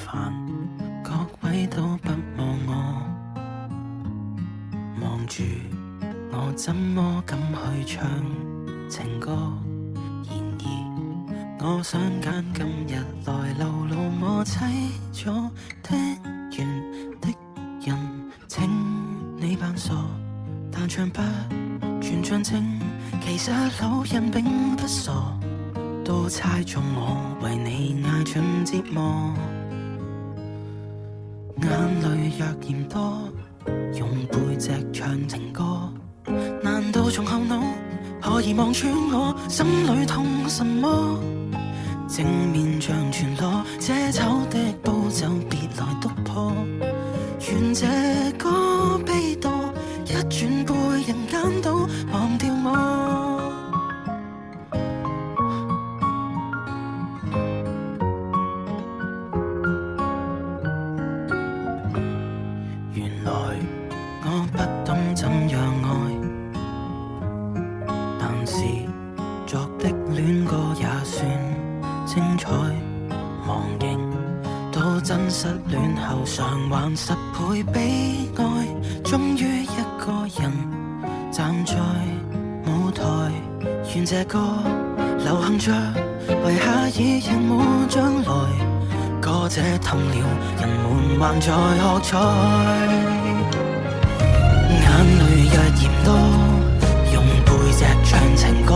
煩，各位都不望我，望住我怎麼敢去唱情歌？然而我想揀今日來流露我凄楚的緣的人，請你扮傻，但唱不全盡情，其實老人並不傻，都猜中我為你挨盡折磨。眼淚若嫌多，用背脊唱情歌，難道從後腦可以望穿我心裏痛什麼？正面像全裸，遮醜的步驟別來督破，願這歌悲到一轉背人間都忘掉我。原來我不懂怎樣愛，但是作的戀歌也算精彩。忘形到真實戀後償還10倍悲哀，終於一個人站在舞台，願這歌流行着，為下一日沒將來。歌者氹了人們還在喝彩，眼淚若嫌多，用背脊唱情歌，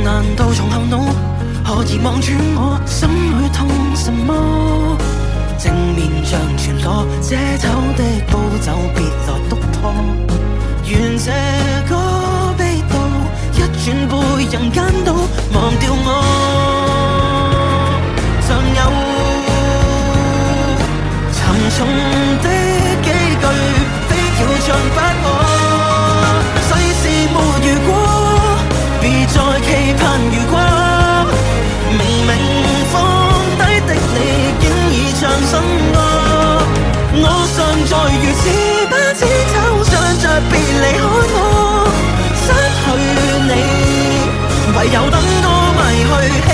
難道從後腦可以望穿我心裏痛什麼？正面像全裸，遮醜的步驟別來督破，願這歌悲到一轉背人間都忘掉我。尚有沉重的幾句，非要唱不可。世事沒如果，別再期盼如果。明明放低的你，竟已唱新歌。我尚在如此不知醜，想着別離開我，失去你，唯有等歌迷去。